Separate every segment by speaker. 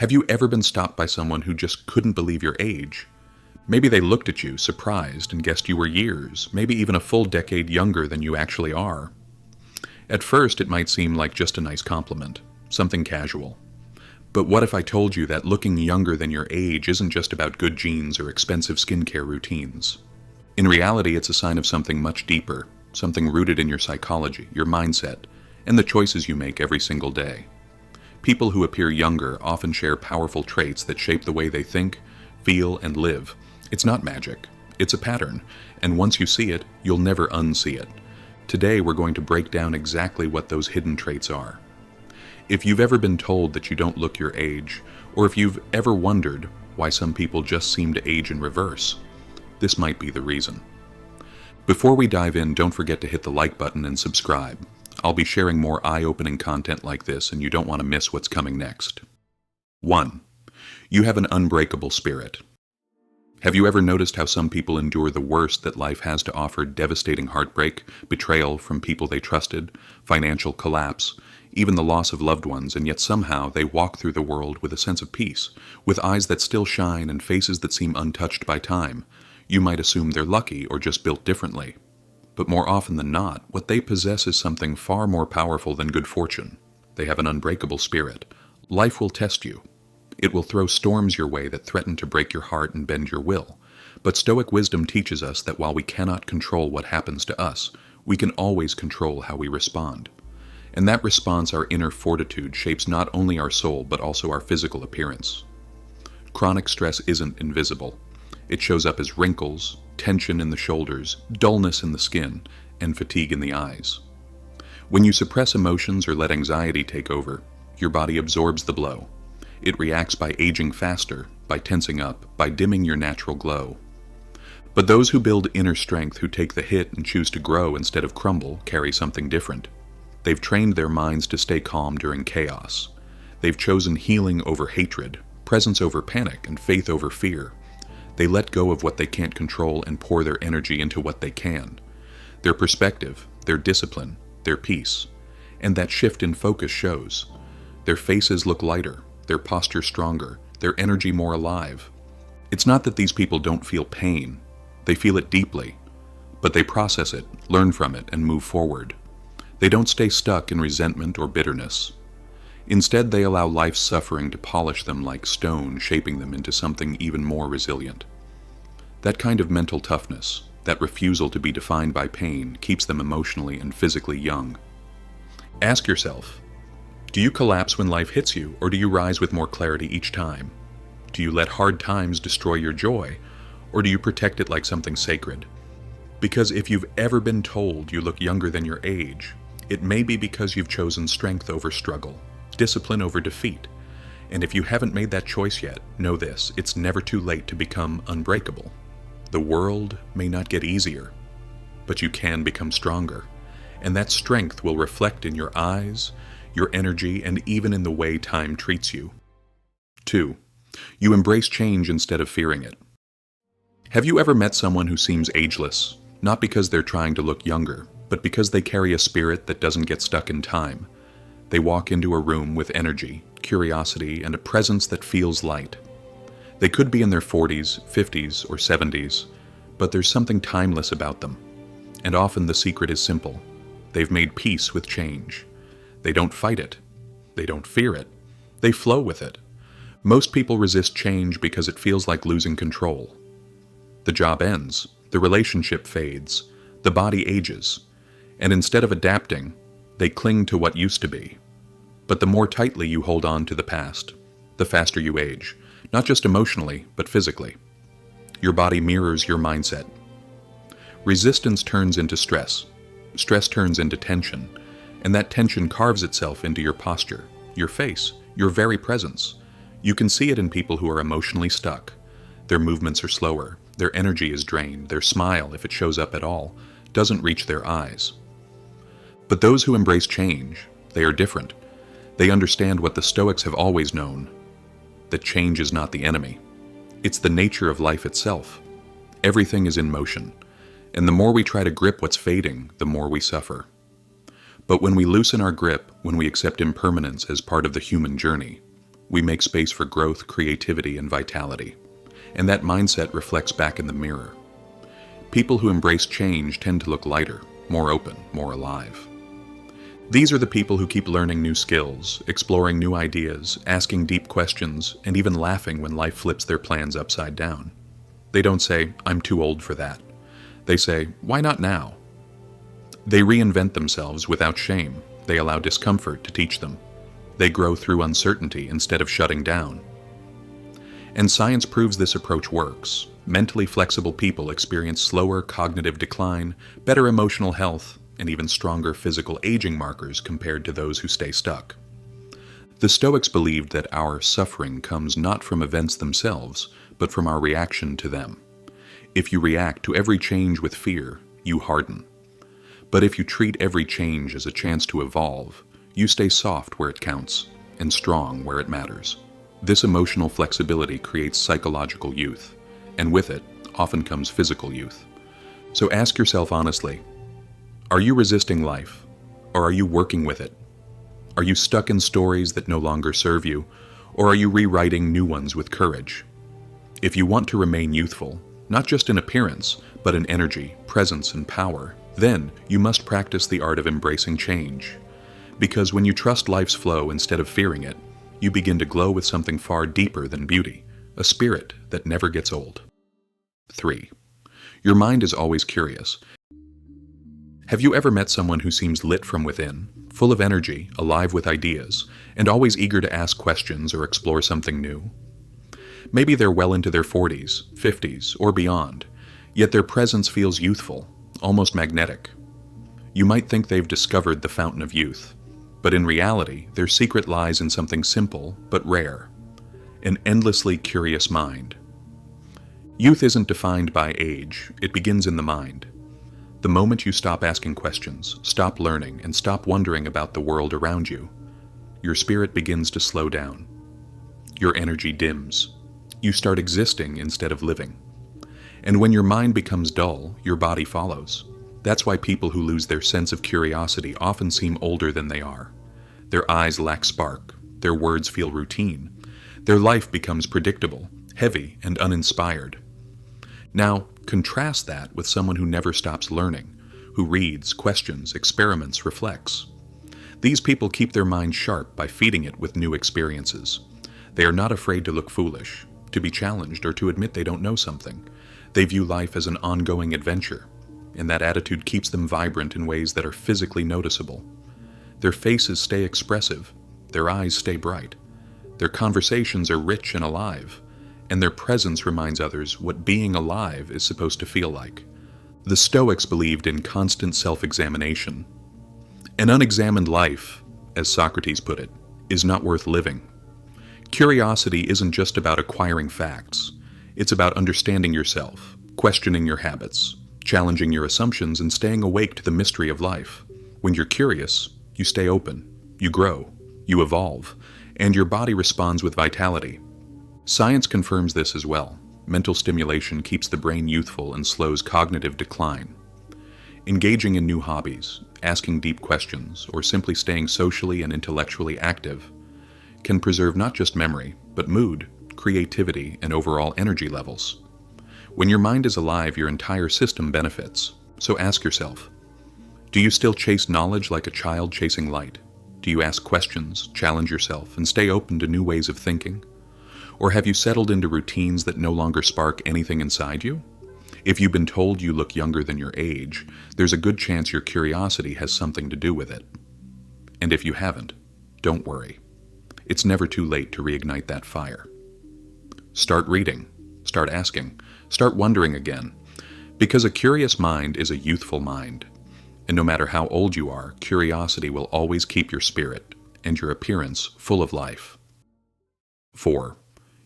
Speaker 1: Have you ever been stopped by someone who just couldn't believe your age? Maybe they looked at you, surprised, and guessed you were years, maybe even a full decade younger than you actually are. At first, it might seem like just a nice compliment, something casual. But what if I told you that looking younger than your age isn't just about good genes or expensive skincare routines? In reality, it's a sign of something much deeper, something rooted in your psychology, your mindset, and the choices you make every single day. People who appear younger often share powerful traits that shape the way they think, feel, and live. It's not magic. It's a pattern, and once you see it, you'll never unsee it. Today, we're going to break down exactly what those hidden traits are. If you've ever been told that you don't look your age, or if you've ever wondered why some people just seem to age in reverse, this might be the reason. Before we dive in, don't forget to hit the like button and subscribe. I'll be sharing more eye-opening content like this, and you don't want to miss what's coming next. 1. You have an unbreakable spirit. Have you ever noticed how some people endure the worst that life has to offer: devastating heartbreak, betrayal from people they trusted, financial collapse, even the loss of loved ones, and yet somehow they walk through the world with a sense of peace, with eyes that still shine and faces that seem untouched by time? You might assume they're lucky or just built differently. But more often than not, what they possess is something far more powerful than good fortune. They have an unbreakable spirit. Life will test you. It will throw storms your way that threaten to break your heart and bend your will. But Stoic wisdom teaches us that while we cannot control what happens to us, we can always control how we respond. And that response, our inner fortitude, shapes not only our soul but also our physical appearance. Chronic stress isn't invisible. It shows up as wrinkles, tension in the shoulders, dullness in the skin, and fatigue in the eyes. When you suppress emotions or let anxiety take over, your body absorbs the blow. It reacts by aging faster, by tensing up, by dimming your natural glow. But those who build inner strength, who take the hit and choose to grow instead of crumble, carry something different. They've trained their minds to stay calm during chaos. They've chosen healing over hatred, presence over panic, and faith over fear. They let go of what they can't control and pour their energy into what they can. Their perspective, their discipline, their peace. And that shift in focus shows. Their faces look lighter, their posture stronger, their energy more alive. It's not that these people don't feel pain. They feel it deeply. But they process it, learn from it, and move forward. They don't stay stuck in resentment or bitterness. Instead, they allow life's suffering to polish them like stone, shaping them into something even more resilient. That kind of mental toughness, that refusal to be defined by pain, keeps them emotionally and physically young. Ask yourself, do you collapse when life hits you, or do you rise with more clarity each time? Do you let hard times destroy your joy, or do you protect it like something sacred? Because if you've ever been told you look younger than your age, it may be because you've chosen strength over struggle, discipline over defeat. And if you haven't made that choice yet, know this: it's never too late to become unbreakable. The world may not get easier, but you can become stronger. And that strength will reflect in your eyes, your energy, and even in the way time treats you. 2. You embrace change instead of fearing it. Have you ever met someone who seems ageless, not because they're trying to look younger, but because they carry a spirit that doesn't get stuck in time? They walk into a room with energy, curiosity, and a presence that feels light. They could be in their 40s, 50s, or 70s, but there's something timeless about them. And often the secret is simple. They've made peace with change. They don't fight it. They don't fear it. They flow with it. Most people resist change because it feels like losing control. The job ends, the relationship fades, the body ages, and instead of adapting, they cling to what used to be. But the more tightly you hold on to the past, the faster you age, not just emotionally, but physically. Your body mirrors your mindset. Resistance turns into stress. Stress turns into tension, and that tension carves itself into your posture, your face, your very presence. You can see it in people who are emotionally stuck. Their movements are slower, their energy is drained, their smile, if it shows up at all, doesn't reach their eyes. But those who embrace change, they are different. They understand what the Stoics have always known, that change is not the enemy. It's the nature of life itself. Everything is in motion, and the more we try to grip what's fading, the more we suffer. But when we loosen our grip, when we accept impermanence as part of the human journey, We make space for growth, creativity, and vitality. And that mindset reflects back in the mirror. People who embrace change tend to look lighter, more open, more alive. These are the people who keep learning new skills, exploring new ideas, asking deep questions, and even laughing when life flips their plans upside down. They don't say, "I'm too old for that." They say, "Why not now?" They reinvent themselves without shame. They allow discomfort to teach them. They grow through uncertainty instead of shutting down. And science proves this approach works. Mentally flexible people experience slower cognitive decline, better emotional health, and even stronger physical aging markers compared to those who stay stuck. The Stoics believed that our suffering comes not from events themselves, but from our reaction to them. If you react to every change with fear, you harden. But if you treat every change as a chance to evolve, you stay soft where it counts, and strong where it matters. This emotional flexibility creates psychological youth, and with it often comes physical youth. So ask yourself honestly, are you resisting life, or are you working with it? Are you stuck in stories that no longer serve you, or are you rewriting new ones with courage? If you want to remain youthful, not just in appearance, but in energy, presence, and power, then you must practice the art of embracing change. Because when you trust life's flow instead of fearing it, you begin to glow with something far deeper than beauty, a spirit that never gets old. 3. Your mind is always curious. Have you ever met someone who seems lit from within, full of energy, alive with ideas, and always eager to ask questions or explore something new? Maybe they're well into their 40s, 50s, or beyond, yet their presence feels youthful, almost magnetic. You might think they've discovered the fountain of youth, but in reality, their secret lies in something simple but rare: an endlessly curious mind. Youth isn't defined by age, it begins in the mind. The moment you stop asking questions, stop learning, and stop wondering about the world around you, your spirit begins to slow down. Your energy dims. You start existing instead of living. And when your mind becomes dull, your body follows. That's why people who lose their sense of curiosity often seem older than they are. Their eyes lack spark, their words feel routine, their life becomes predictable, heavy, and uninspired. Now, contrast that with someone who never stops learning, who reads, questions, experiments, reflects. These people keep their mind sharp by feeding it with new experiences. They are not afraid to look foolish, to be challenged, or to admit they don't know something. They view life as an ongoing adventure, and that attitude keeps them vibrant in ways that are physically noticeable. Their faces stay expressive, their eyes stay bright, their conversations are rich and alive, and their presence reminds others what being alive is supposed to feel like. The Stoics believed in constant self-examination. An unexamined life, as Socrates put it, is not worth living. Curiosity isn't just about acquiring facts. It's about understanding yourself, questioning your habits, challenging your assumptions, and staying awake to the mystery of life. When you're curious, you stay open, you grow, you evolve, and your body responds with vitality. Science confirms this as well. Mental stimulation keeps the brain youthful and slows cognitive decline. Engaging in new hobbies, asking deep questions, or simply staying socially and intellectually active can preserve not just memory, but mood, creativity, and overall energy levels. When your mind is alive, your entire system benefits. So ask yourself, do you still chase knowledge like a child chasing light? Do you ask questions, challenge yourself, and stay open to new ways of thinking? Or have you settled into routines that no longer spark anything inside you? If you've been told you look younger than your age, there's a good chance your curiosity has something to do with it. And if you haven't, don't worry. It's never too late to reignite that fire. Start reading, start asking, start wondering again, because a curious mind is a youthful mind. And no matter how old you are, curiosity will always keep your spirit and your appearance full of life. 4.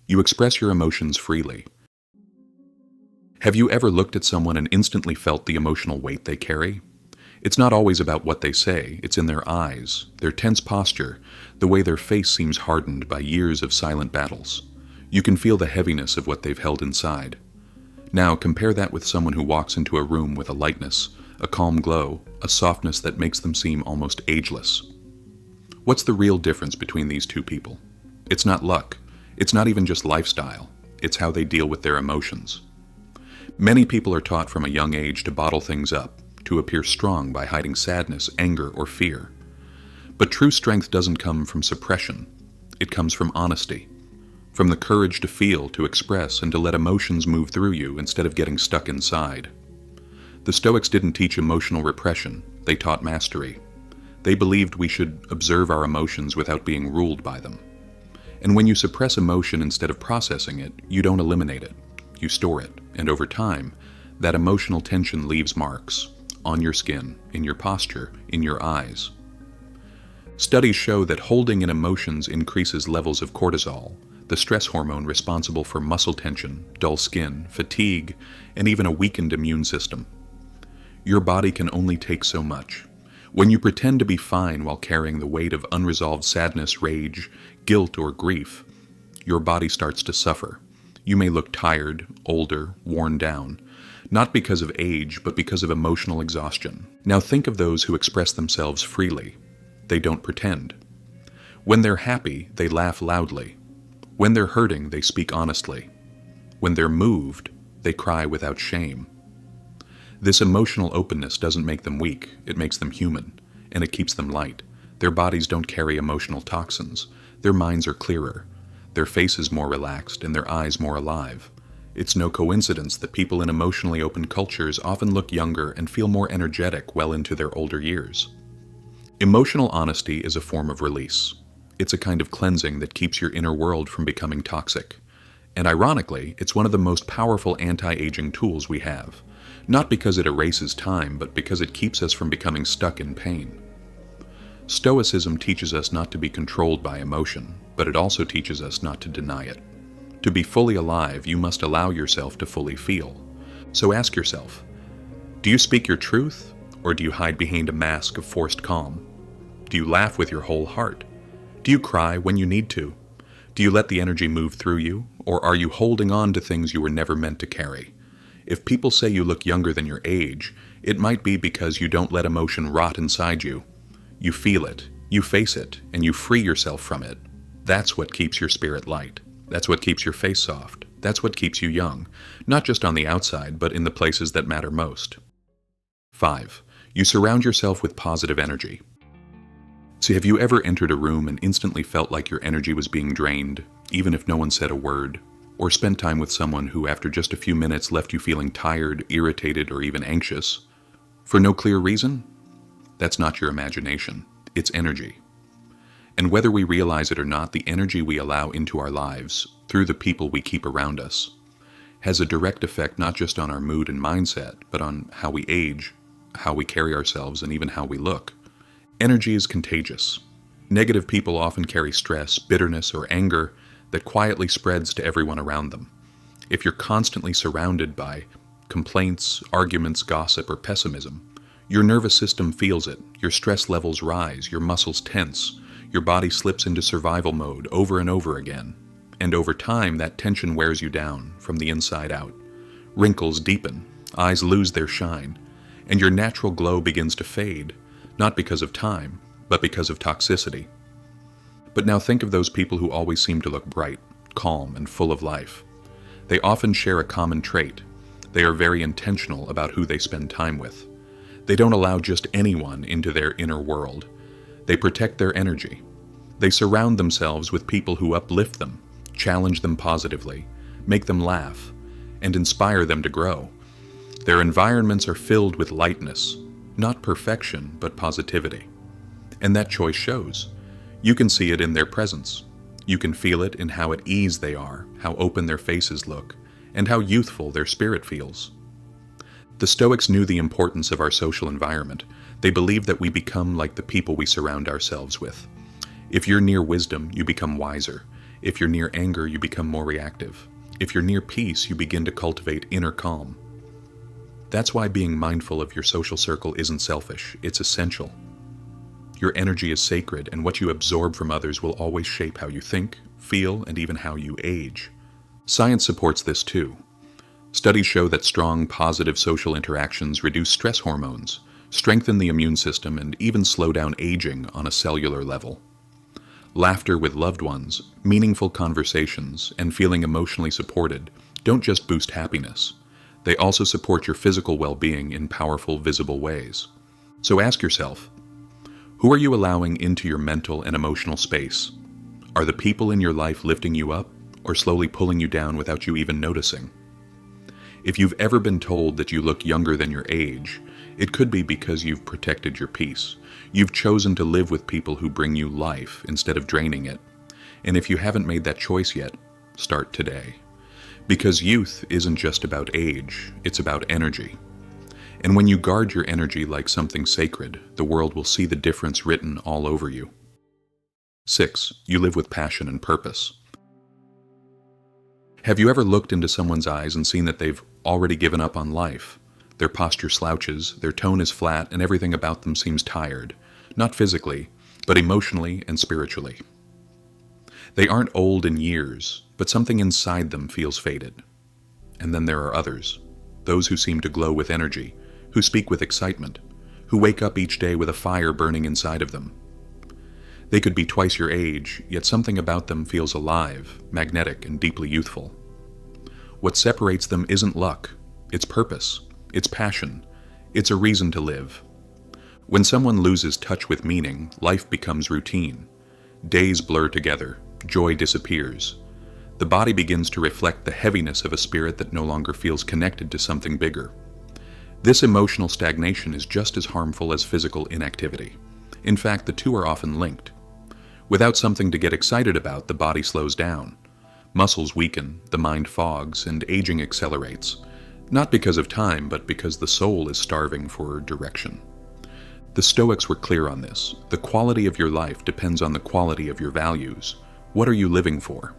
Speaker 1: You express your emotions freely. Have you ever looked at someone and instantly felt the emotional weight they carry? It's not always about what they say, it's in their eyes, their tense posture, the way their face seems hardened by years of silent battles. You can feel the heaviness of what they've held inside. Now compare that with someone who walks into a room with a lightness, a calm glow, a softness that makes them seem almost ageless. What's the real difference between these two people? It's not luck. It's not even just lifestyle. It's how they deal with their emotions. Many people are taught from a young age to bottle things up, to appear strong by hiding sadness, anger, or fear. But true strength doesn't come from suppression. It comes from honesty, from the courage to feel, to express, and to let emotions move through you instead of getting stuck inside. The Stoics didn't teach emotional repression, they taught mastery. They believed we should observe our emotions without being ruled by them. And when you suppress emotion instead of processing it, you don't eliminate it. You store it, and over time, that emotional tension leaves marks on your skin, in your posture, in your eyes. Studies show that holding in emotions increases levels of cortisol, the stress hormone responsible for muscle tension, dull skin, fatigue, and even a weakened immune system. Your body can only take so much. When you pretend to be fine while carrying the weight of unresolved sadness, rage, guilt, or grief, your body starts to suffer. You may look tired, older, worn down, not because of age, but because of emotional exhaustion. Now think of those who express themselves freely. They don't pretend. When they're happy, they laugh loudly. When they're hurting, they speak honestly. When they're moved, they cry without shame. This emotional openness doesn't make them weak, it makes them human, and it keeps them light. Their bodies don't carry emotional toxins. Their minds are clearer, their faces more relaxed, and their eyes more alive. It's no coincidence that people in emotionally open cultures often look younger and feel more energetic well into their older years. Emotional honesty is a form of release. It's a kind of cleansing that keeps your inner world from becoming toxic. And ironically, it's one of the most powerful anti-aging tools we have. Not because it erases time, but because it keeps us from becoming stuck in pain. Stoicism teaches us not to be controlled by emotion, but it also teaches us not to deny it. To be fully alive, you must allow yourself to fully feel. So ask yourself, do you speak your truth, or do you hide behind a mask of forced calm? Do you laugh with your whole heart? Do you cry when you need to? Do you let the energy move through you, or are you holding on to things you were never meant to carry? If people say you look younger than your age, it might be because you don't let emotion rot inside you. You feel it, you face it, and you free yourself from it. That's what keeps your spirit light. That's what keeps your face soft. That's what keeps you young, not just on the outside, but in the places that matter most. 5. You surround yourself with positive energy. See, have you ever entered a room and instantly felt like your energy was being drained, even if no one said a word? Or spent time with someone who, after just a few minutes, left you feeling tired, irritated, or even anxious? For no clear reason? That's not your imagination. It's energy. And whether we realize it or not, the energy we allow into our lives, through the people we keep around us, has a direct effect not just on our mood and mindset, but on how we age, how we carry ourselves, and even how we look. Energy is contagious. Negative people often carry stress, bitterness, or anger that quietly spreads to everyone around them. If you're constantly surrounded by complaints, arguments, gossip, or pessimism, your nervous system feels it, your stress levels rise, your muscles tense, your body slips into survival mode over and over again. And over time, that tension wears you down from the inside out. Wrinkles deepen, eyes lose their shine, and your natural glow begins to fade, not because of time, but because of toxicity. But now think of those people who always seem to look bright, calm, and full of life. They often share a common trait. They are very intentional about who they spend time with. They don't allow just anyone into their inner world. They protect their energy. They surround themselves with people who uplift them, challenge them positively, make them laugh, and inspire them to grow. Their environments are filled with lightness, not perfection, but positivity. And that choice shows. You can see it in their presence. You can feel it in how at ease they are, how open their faces look, and how youthful their spirit feels. The Stoics knew the importance of our social environment. They believed that we become like the people we surround ourselves with. If you're near wisdom, you become wiser. If you're near anger, you become more reactive. If you're near peace, you begin to cultivate inner calm. That's why being mindful of your social circle isn't selfish, it's essential. Your energy is sacred, and what you absorb from others will always shape how you think, feel, and even how you age. Science supports this too. Studies show that strong, positive social interactions reduce stress hormones, strengthen the immune system, and even slow down aging on a cellular level. Laughter with loved ones, meaningful conversations, and feeling emotionally supported don't just boost happiness. They also support your physical well-being in powerful, visible ways. So ask yourself, who are you allowing into your mental and emotional space? Are the people in your life lifting you up or slowly pulling you down without you even noticing? If you've ever been told that you look younger than your age, it could be because you've protected your peace. You've chosen to live with people who bring you life instead of draining it. And if you haven't made that choice yet, start today. Because youth isn't just about age, it's about energy. And when you guard your energy like something sacred, the world will see the difference written all over you. 6. You live with passion and purpose. Have you ever looked into someone's eyes and seen that they've already given up on life? Their posture slouches, their tone is flat, and everything about them seems tired. Not physically, but emotionally and spiritually. They aren't old in years, but something inside them feels faded. And then there are others, those who seem to glow with energy, who speak with excitement, who wake up each day with a fire burning inside of them. They could be twice your age, yet something about them feels alive, magnetic, and deeply youthful. What separates them isn't luck, it's purpose, it's passion, it's a reason to live. When someone loses touch with meaning, life becomes routine. Days blur together, joy disappears. The body begins to reflect the heaviness of a spirit that no longer feels connected to something bigger. This emotional stagnation is just as harmful as physical inactivity. In fact, the two are often linked. Without something to get excited about, the body slows down. Muscles weaken, the mind fogs, and aging accelerates. Not because of time, but because the soul is starving for direction. The Stoics were clear on this. The quality of your life depends on the quality of your values. What are you living for?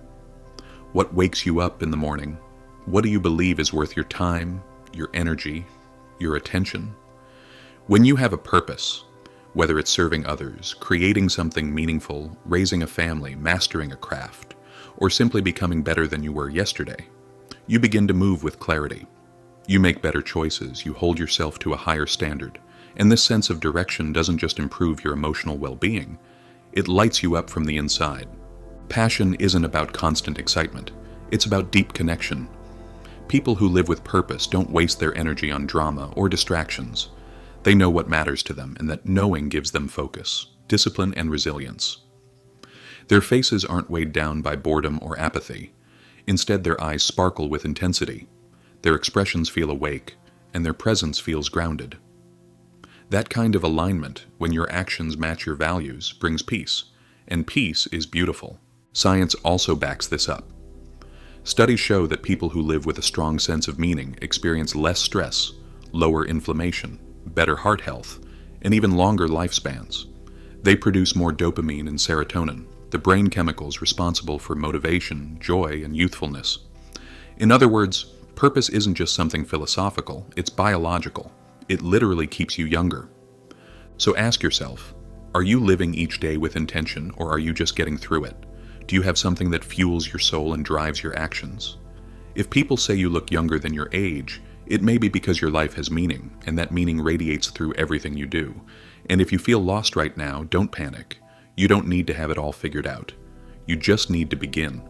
Speaker 1: What wakes you up in the morning? What do you believe is worth your time, your energy, your attention? When you have a purpose, whether it's serving others, creating something meaningful, raising a family, mastering a craft, or simply becoming better than you were yesterday, you begin to move with clarity. You make better choices, you hold yourself to a higher standard, and this sense of direction doesn't just improve your emotional well-being, it lights you up from the inside. Passion isn't about constant excitement, it's about deep connection. People who live with purpose don't waste their energy on drama or distractions. They know what matters to them, and that knowing gives them focus, discipline, and resilience. Their faces aren't weighed down by boredom or apathy. Instead, their eyes sparkle with intensity. Their expressions feel awake, and their presence feels grounded. That kind of alignment, when your actions match your values, brings peace, and peace is beautiful. Science also backs this up. Studies show that people who live with a strong sense of meaning experience less stress, lower inflammation, better heart health, and even longer lifespans. They produce more dopamine and serotonin, the brain chemicals responsible for motivation, joy, and youthfulness. In other words, purpose isn't just something philosophical, it's biological. It literally keeps you younger. So ask yourself, are you living each day with intention, or are you just getting through it? Do you have something that fuels your soul and drives your actions? If people say you look younger than your age, it may be because your life has meaning, and that meaning radiates through everything you do. And if you feel lost right now, don't panic. You don't need to have it all figured out. You just need to begin.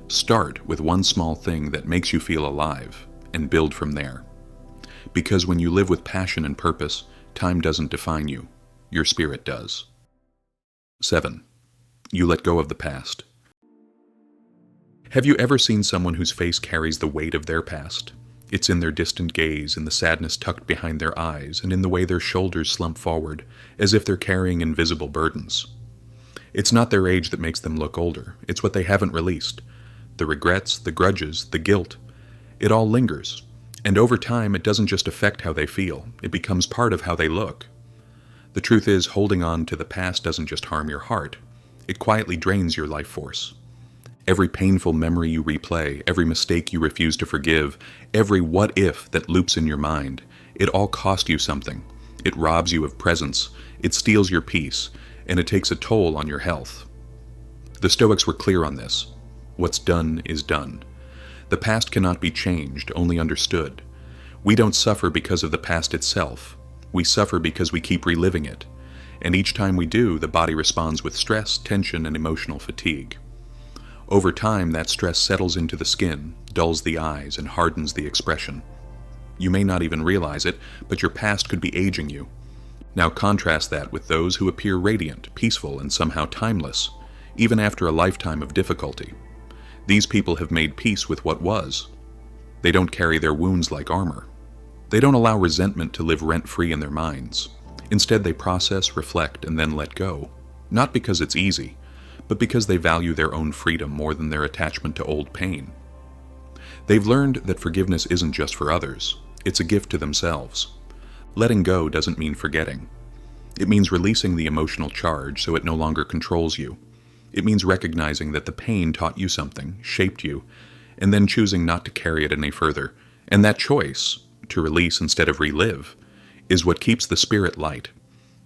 Speaker 1: Start with one small thing that makes you feel alive, and build from there. Because when you live with passion and purpose, time doesn't define you. Your spirit does. 7. You let go of the past. Have you ever seen someone whose face carries the weight of their past? It's in their distant gaze, in the sadness tucked behind their eyes, and in the way their shoulders slump forward, as if they're carrying invisible burdens. It's not their age that makes them look older. It's what they haven't released. The regrets, the grudges, the guilt. It all lingers. And over time, it doesn't just affect how they feel. It becomes part of how they look. The truth is, holding on to the past doesn't just harm your heart. It quietly drains your life force. Every painful memory you replay, every mistake you refuse to forgive, every what-if that loops in your mind, it all cost you something. It robs you of presence, it steals your peace, and it takes a toll on your health. The Stoics were clear on this. What's done is done. The past cannot be changed, only understood. We don't suffer because of the past itself. We suffer because we keep reliving it. And each time we do, the body responds with stress, tension, and emotional fatigue. Over time, that stress settles into the skin, dulls the eyes, and hardens the expression. You may not even realize it, but your past could be aging you. Now contrast that with those who appear radiant, peaceful, and somehow timeless, even after a lifetime of difficulty. These people have made peace with what was. They don't carry their wounds like armor. They don't allow resentment to live rent-free in their minds. Instead, they process, reflect, and then let go. Not because it's easy, but because they value their own freedom more than their attachment to old pain. They've learned that forgiveness isn't just for others, it's a gift to themselves. Letting go doesn't mean forgetting. It means releasing the emotional charge so it no longer controls you. It means recognizing that the pain taught you something, shaped you, and then choosing not to carry it any further. And that choice, to release instead of relive, is what keeps the spirit light.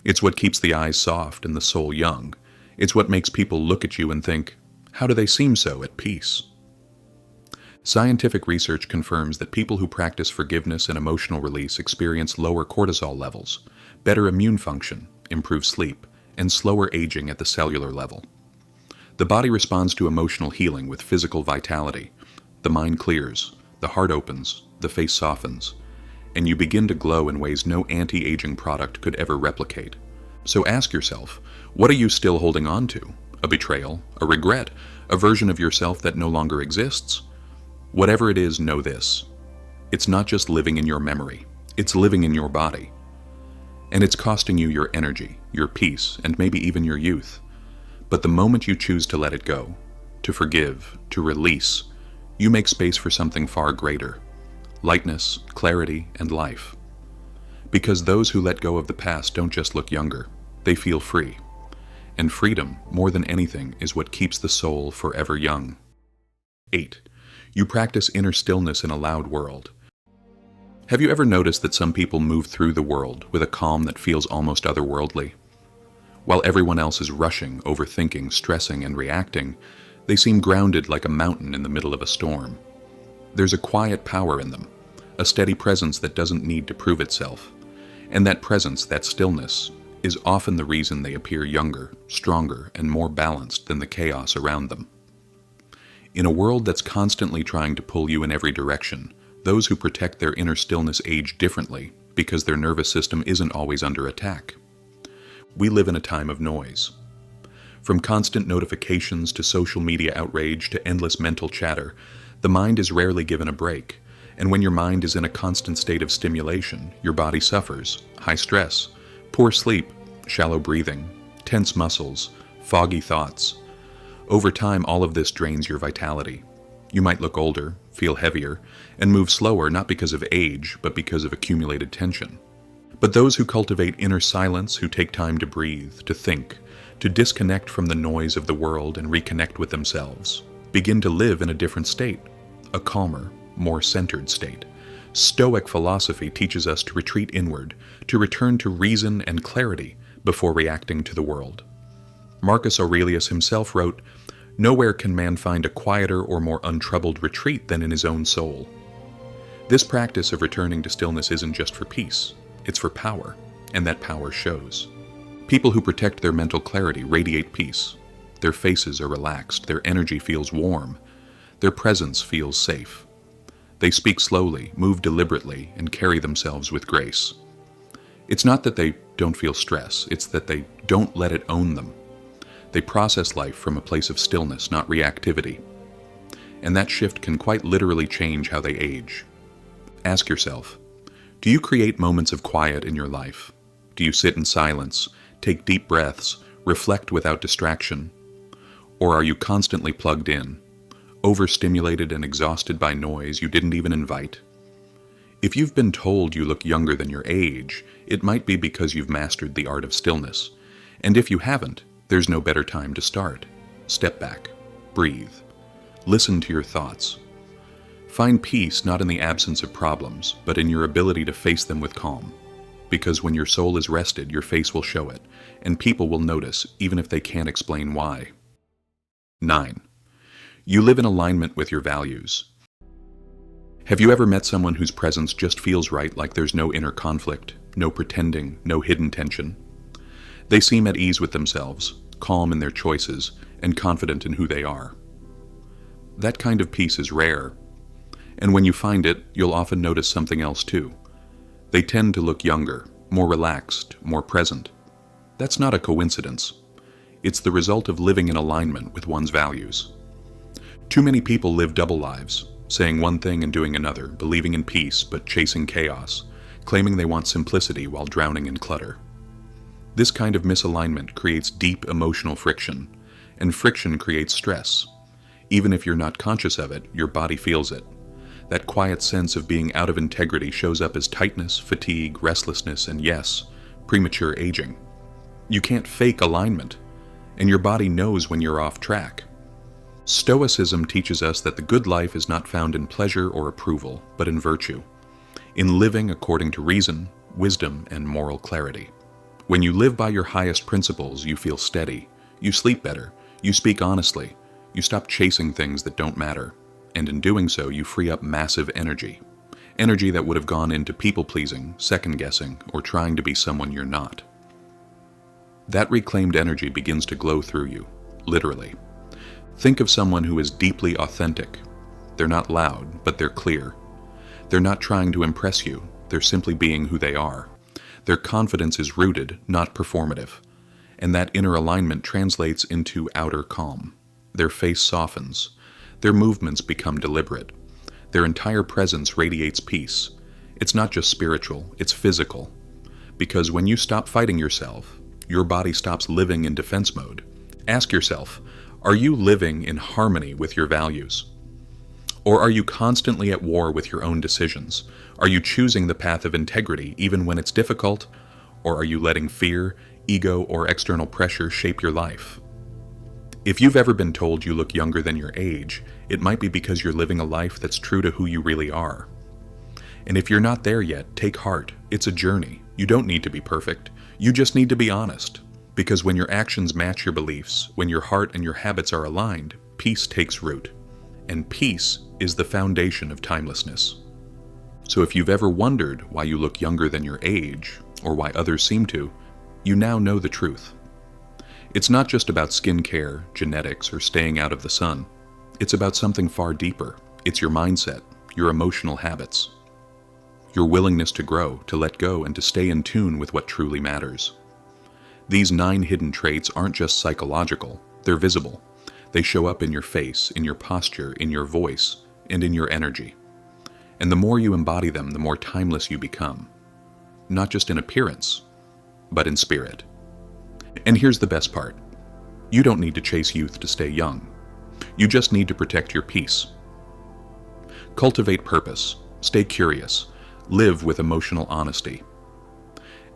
Speaker 1: It's what keeps the eyes soft and the soul young. It's what makes people look at you and think, how do they seem so at peace? Scientific research confirms that people who practice forgiveness and emotional release experience lower cortisol levels, better immune function, improved sleep, and slower aging at the cellular level. The body responds to emotional healing with physical vitality. The mind clears, the heart opens, the face softens, and you begin to glow in ways no anti-aging product could ever replicate. So ask yourself, what are you still holding on to? A betrayal, a regret, a version of yourself that no longer exists? Whatever it is, know this. It's not just living in your memory, it's living in your body. And it's costing you your energy, your peace, and maybe even your youth. But the moment you choose to let it go, to forgive, to release, you make space for something far greater: lightness, clarity, and life. Because those who let go of the past don't just look younger, they feel free. And freedom, more than anything, is what keeps the soul forever young. 8. You practice inner stillness in a loud world. Have you ever noticed that some people move through the world with a calm that feels almost otherworldly? While everyone else is rushing, overthinking, stressing, and reacting, they seem grounded like a mountain in the middle of a storm. There's a quiet power in them, a steady presence that doesn't need to prove itself. And that presence, that stillness, is often the reason they appear younger, stronger, and more balanced than the chaos around them. In a world that's constantly trying to pull you in every direction, those who protect their inner stillness age differently because their nervous system isn't always under attack. We live in a time of noise. From constant notifications to social media outrage to endless mental chatter, the mind is rarely given a break. And when your mind is in a constant state of stimulation, your body suffers: high stress, poor sleep, shallow breathing, tense muscles, foggy thoughts. Over time, all of this drains your vitality. You might look older, feel heavier, and move slower not because of age, but because of accumulated tension. But those who cultivate inner silence, who take time to breathe, to think, to disconnect from the noise of the world and reconnect with themselves, begin to live in a different state, a calmer, more centered state. Stoic philosophy teaches us to retreat inward, to return to reason and clarity before reacting to the world. Marcus Aurelius himself wrote, "Nowhere can man find a quieter or more untroubled retreat than in his own soul." This practice of returning to stillness isn't just for peace, it's for power, and that power shows. People who protect their mental clarity radiate peace. Their faces are relaxed, their energy feels warm, their presence feels safe. They speak slowly, move deliberately, and carry themselves with grace. It's not that they don't feel stress, it's that they don't let it own them. They process life from a place of stillness, not reactivity. And that shift can quite literally change how they age. Ask yourself, do you create moments of quiet in your life? Do you sit in silence, take deep breaths, reflect without distraction? Or are you constantly plugged in, overstimulated and exhausted by noise you didn't even invite? If you've been told you look younger than your age, it might be because you've mastered the art of stillness. And if you haven't, there's no better time to start. Step back, breathe, listen to your thoughts. Find peace not in the absence of problems, but in your ability to face them with calm. Because when your soul is rested, your face will show it, and people will notice, even if they can't explain why. 9. You live in alignment with your values. Have you ever met someone whose presence just feels right, like there's no inner conflict, no pretending, no hidden tension? They seem at ease with themselves, calm in their choices, and confident in who they are. That kind of peace is rare, and when you find it, you'll often notice something else too. They tend to look younger, more relaxed, more present. That's not a coincidence. It's the result of living in alignment with one's values. Too many people live double lives, saying one thing and doing another, believing in peace but chasing chaos, claiming they want simplicity while drowning in clutter. This kind of misalignment creates deep emotional friction, and friction creates stress. Even if you're not conscious of it, your body feels it. That quiet sense of being out of integrity shows up as tightness, fatigue, restlessness, and yes, premature aging. You can't fake alignment, and your body knows when you're off track. Stoicism teaches us that the good life is not found in pleasure or approval, but in virtue, in living according to reason, wisdom, and moral clarity. When you live by your highest principles, you feel steady, you sleep better, you speak honestly, you stop chasing things that don't matter, and in doing so, you free up massive energy. Energy that would have gone into people-pleasing, second-guessing, or trying to be someone you're not. That reclaimed energy begins to glow through you, literally. Think of someone who is deeply authentic. They're not loud, but they're clear. They're not trying to impress you, they're simply being who they are. Their confidence is rooted, not performative, and that inner alignment translates into outer calm. Their face softens. Their movements become deliberate. Their entire presence radiates peace. It's not just spiritual, it's physical. Because when you stop fighting yourself, your body stops living in defense mode. Ask yourself, are you living in harmony with your values? Or are you constantly at war with your own decisions? Are you choosing the path of integrity even when it's difficult? Or are you letting fear, ego, or external pressure shape your life? If you've ever been told you look younger than your age, it might be because you're living a life that's true to who you really are. And if you're not there yet, take heart. It's a journey. You don't need to be perfect. You just need to be honest. Because when your actions match your beliefs, when your heart and your habits are aligned, peace takes root. And peace is the foundation of timelessness. So if you've ever wondered why you look younger than your age, or why others seem to, you now know the truth. It's not just about skin care, genetics, or staying out of the sun. It's about something far deeper. It's your mindset, your emotional habits, your willingness to grow, to let go, and to stay in tune with what truly matters. These 9 hidden traits aren't just psychological, they're visible. They show up in your face, in your posture, in your voice, and in your energy. And the more you embody them, the more timeless you become. Not just in appearance, but in spirit. And here's the best part. You don't need to chase youth to stay young. You just need to protect your peace. Cultivate purpose, stay curious, live with emotional honesty.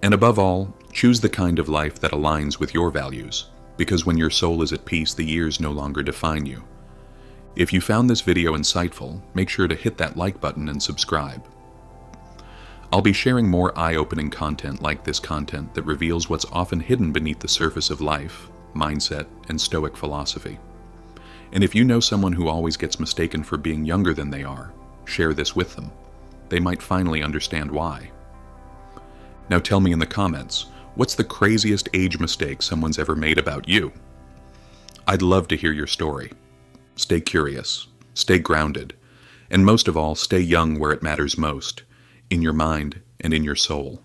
Speaker 1: And above all, choose the kind of life that aligns with your values, because when your soul is at peace, the years no longer define you. If you found this video insightful, make sure to hit that like button and subscribe. I'll be sharing more eye-opening content like this content that reveals what's often hidden beneath the surface of life, mindset, and Stoic philosophy. And if you know someone who always gets mistaken for being younger than they are, share this with them. They might finally understand why. Now tell me in the comments, what's the craziest age mistake someone's ever made about you? I'd love to hear your story. Stay curious, stay grounded, and most of all, stay young where it matters most, in your mind and in your soul.